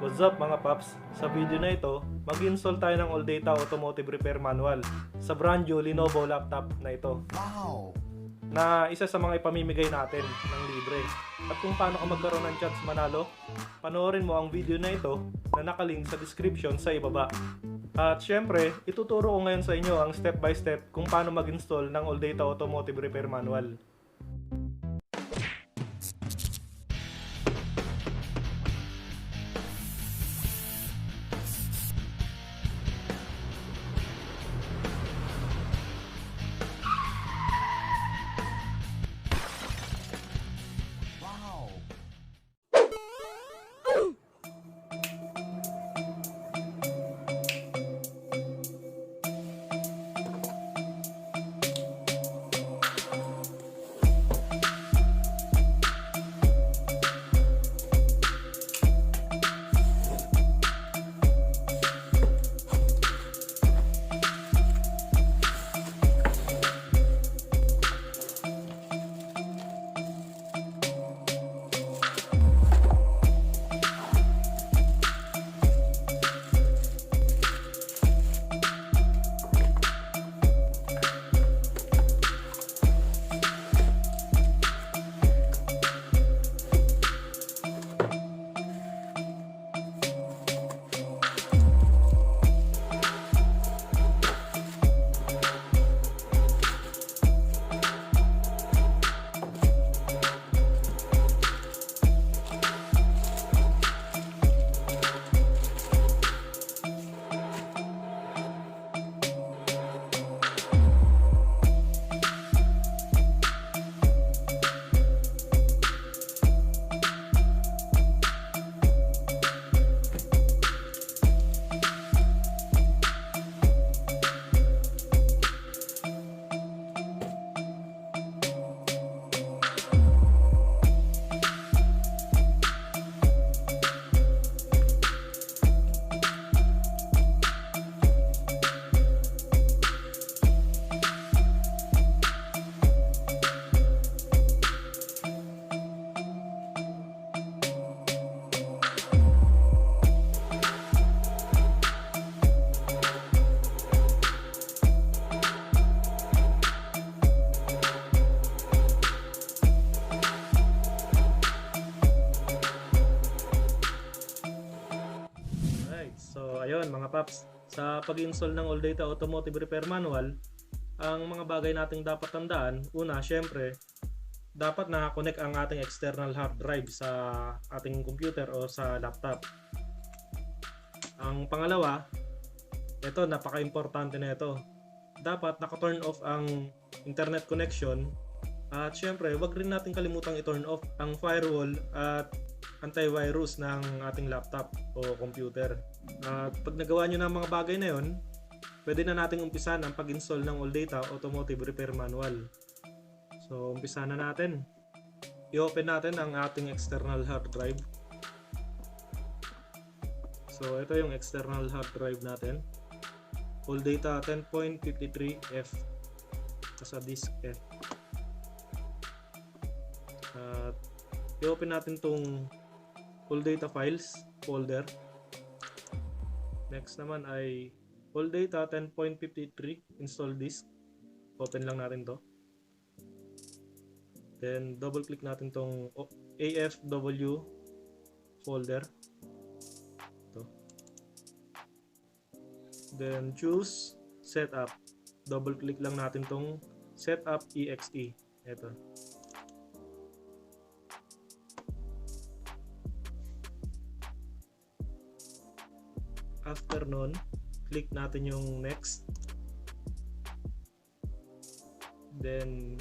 What's up mga paps? Sa video na ito, mag-install tayo ng AllData Automotive Repair Manual sa brand new Lenovo laptop na ito. Wow! Na isa sa mga ipamimigay natin ng libre. At kung paano ka magkaroon ng chance manalo, panoorin mo ang video na ito na nakalink sa description sa ibaba. At syempre, ituturo ko ngayon sa inyo ang step by step kung paano mag-install ng AllData Automotive Repair Manual. Wow! Alright, so ayun mga paps, sa pag-install ng AllData Automotive Repair Manual, ang mga bagay nating dapat tandaan, una, syempre, dapat nakakonect ang ating external hard drive sa ating computer o sa laptop. Ang pangalawa, ito, napaka-importante na ito. Dapat naka-turn off ang internet connection at syempre, wag rin natin kalimutang i-turn off ang firewall at antivirus ng ating laptop o computer. At pag nagawa nyo ng mga bagay na yon, pwede na nating umpisan ang pag-install ng AllData Automotive Repair Manual. So, umpisa na natin. I-open natin ang ating external hard drive. So, ito yung external hard drive natin. AllData 10.53F sa disk F. At i-open natin tong AllData Files folder. Next naman ay AllData 10.53 install disk. Open lang natin to. Then double click natin tong AFW folder. Ito. Then choose setup. Double click lang natin tong setup exe. Ito. After nun, click natin yung next. Then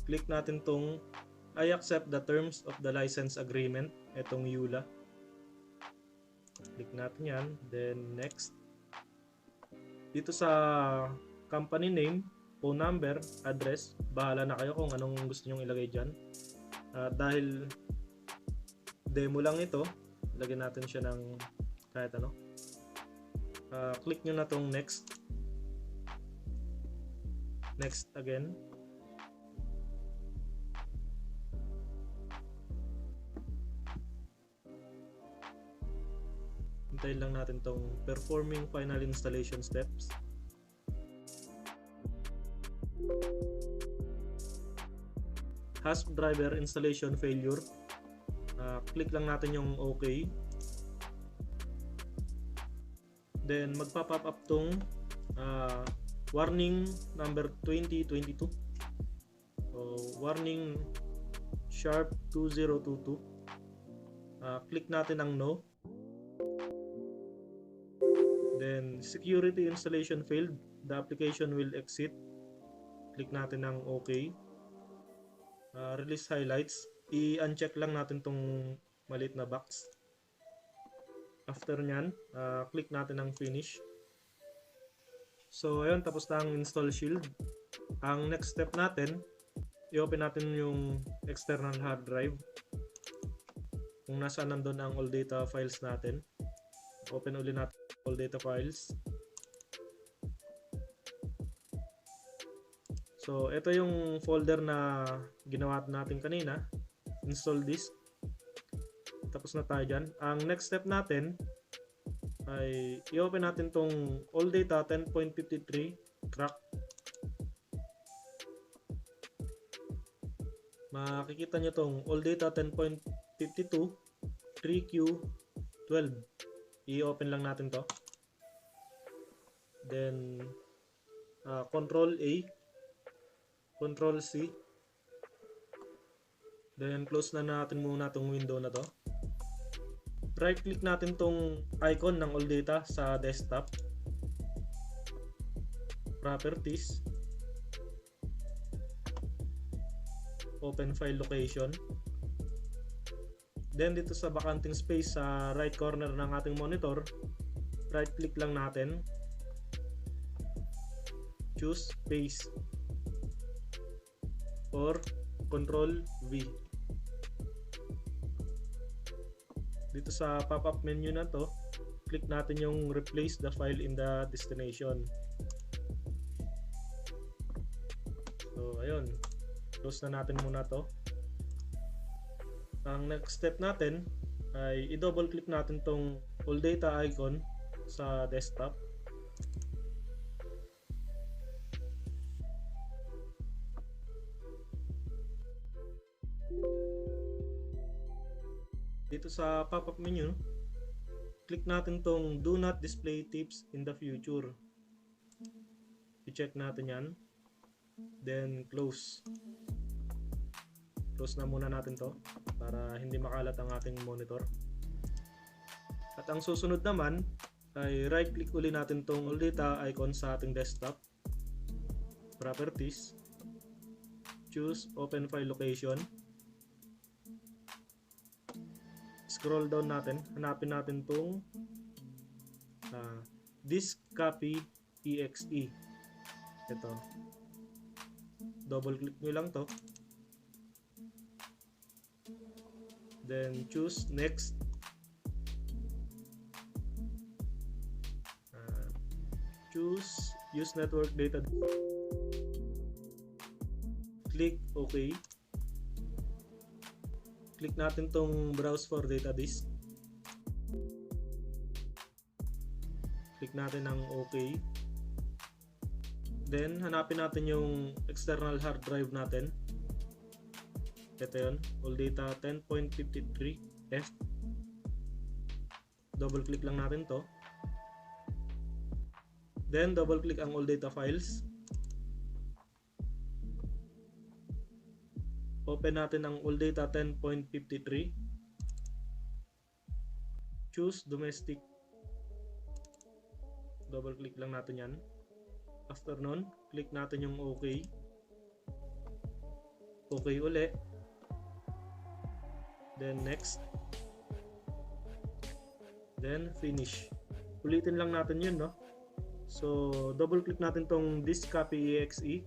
click natin tong I accept the terms of the license agreement. Etong EULA. Click natin yan. Then next. Dito sa company name, phone number, address, bahala na kayo kung anong gusto nyong ilagay dyan. Dahil demo lang ito, lagyan natin siya ng kahit ano. Click nyo na tong next. Next again. hintayin lang natin tong performing final installation steps. Hasp driver installation failure. Click lang natin yung OK. Then magpa-pop up tong warning number 2022. So warning sharp 2022. Click natin ang no. Then security installation failed. The application will exit. Click natin ang OK. Release highlights. I-uncheck lang natin tong maliit na box. After nyan, click natin ang finish. So ayun, tapos na ang install shield. Ang next step natin, i-open natin yung external hard drive. Kung nasaan nandun ang AllData files natin. Open ulit natin AllData files. So ito yung folder na ginawa natin kanina. Install this. Tapos na tayo dyan. Ang next step natin ay i-open natin tong AllData 10.53 crack. Makikita nyo tong AllData 10.52 3Q12. I-open lang natin to. Then Control A, Control C. Then close na natin muna tong window na to. Right click natin tong icon ng AllData sa desktop. Properties. Open file location. Then dito sa bakanting space sa right corner ng ating monitor, right click lang natin. Choose paste or Control V. Dito sa pop-up menu na to, click natin yung replace the file in the destination. So ayun, close na natin muna to. Ang next step natin ay i-double click natin tong AllData icon sa desktop. Dito sa pop-up menu, click natin tong do not display tips in the future. I-check natin yan. Then close. Close na muna natin to para hindi makalat ang ating monitor. At ang susunod naman ay right click uli natin tong AllData icon sa ating desktop. Properties. Choose open file location. Scroll down natin, hanapin natin tong disk copy exe. Ito. Double click nyo lang to. Then choose next. Choose use network data. Click OK. Click natin tong browse for data disk. Click natin ang OK. Then hanapin natin yung external hard drive natin. Ito yun, AllData 10.53 F. Double click lang natin to. Then double click ang AllData files. Open natin ang AllData 10.53. Choose domestic. Double click lang natin yan. After nun, click natin yung OK. OK uli. Then next. Then finish. Ulitin lang natin yun, no? So double click natin tong disk copy exe.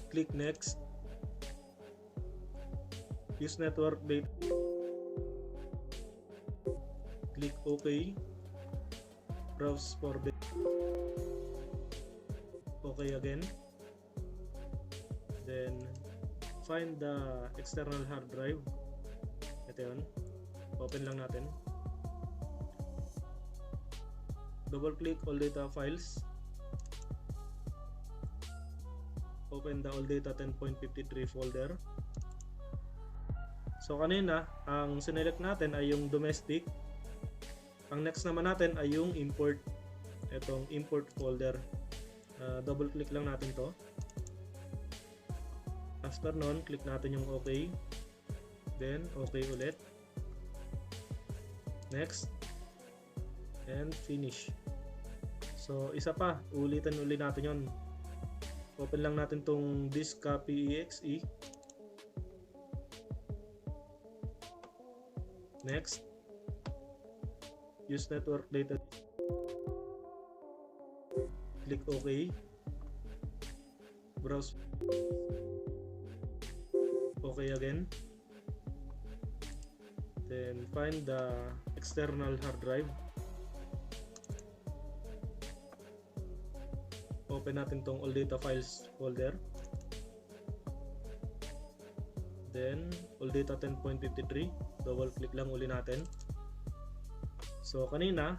Click next. Use network data. Click OK. Browse for data. OK again. Then find the external hard drive. Ito yun. Open lang natin. Double click AllData files. Open the AllData 10.53 folder. So kanina, ang sinelect natin ay yung domestic. Ang next naman natin ay yung import. Itong import folder. Double click lang natin to. After nun, click natin yung OK. Then, OK ulit. Next. And finish. So, isa pa. Ulitin natin yon. Open lang natin tong disk copy exe. Next. Use network data. Click OK. Browse. OK again. Then find the external hard drive. Open natin tong AllData files folder. Then AllData 10.53. Double click lang uli natin. So kanina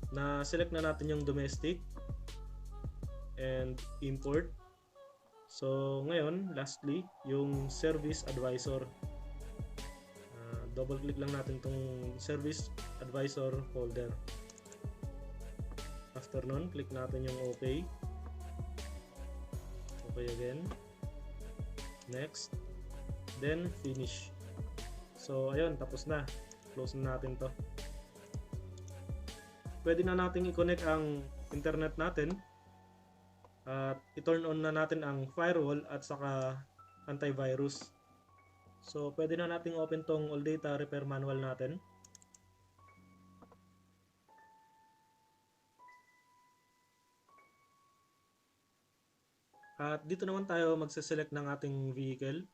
na select na natin yung domestic and import. So ngayon, lastly, yung service advisor. Double click lang natin tong service advisor folder. After nun, click natin yung OK. OK again. Next. Then finish. So ayun, tapos na. Close na natin to. Pwede na natin i-connect ang internet natin. At i-turn on na natin ang firewall at saka antivirus. So pwede na nating open tong AllData repair manual natin. At dito naman tayo magse-select ng ating vehicle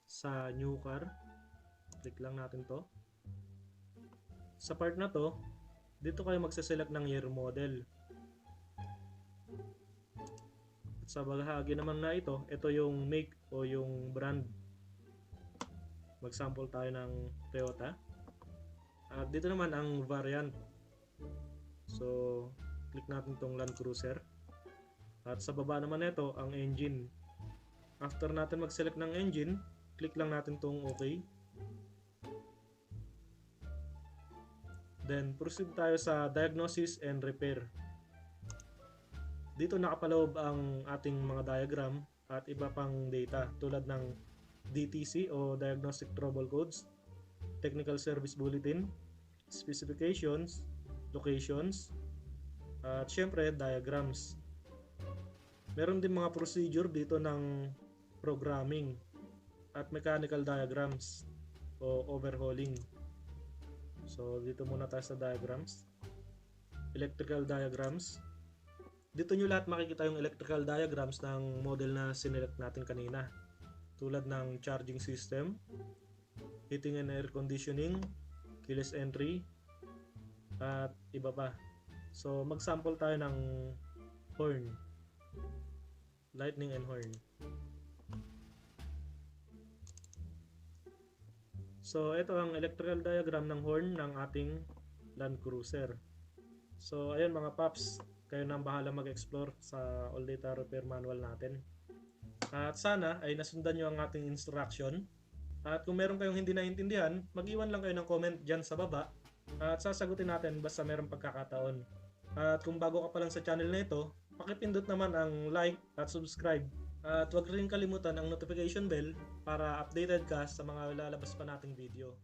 sa new car. Click lang natin to. Sa part na to, dito kayo magse-select ng year model. At sa bahagi naman na ito yung make o yung brand. Mag-sample tayo ng Toyota. At dito naman ang variant. So, click natin tong Land Cruiser. At sa baba naman nito ang engine. After natin mag-select ng engine, click lang natin tong OK. Then, proceed tayo sa diagnosis and repair. Dito nakapaloob ang ating mga diagram at iba pang data tulad ng DTC o Diagnostic Trouble Codes, Technical Service Bulletin, Specifications, Locations, at syempre diagrams. Meron din mga procedure dito ng programming at mechanical diagrams o overhauling. So dito muna tayo sa diagrams. Electrical diagrams. Dito nyo lahat makikita yung electrical diagrams ng model na sinelect natin kanina. Tulad ng charging system, heating and air conditioning, keyless entry, at iba pa. So mag-sample tayo ng horn. Lightning and horn. So ito ang electrical diagram ng horn ng ating Land Cruiser. So ayun mga paps, kayo nang bahala mag-explore sa AllData repair manual natin. At sana ay nasundan nyo ang ating instruction. At kung meron kayong hindi naintindihan, mag-iwan lang kayo ng comment dyan sa baba. At sasagutin natin basta merong pagkakataon. At kung bago ka pa lang sa channel na ito, pakipindot naman ang like at subscribe. At huwag rin kalimutan ang notification bell para updated ka sa mga lalabas pa nating video.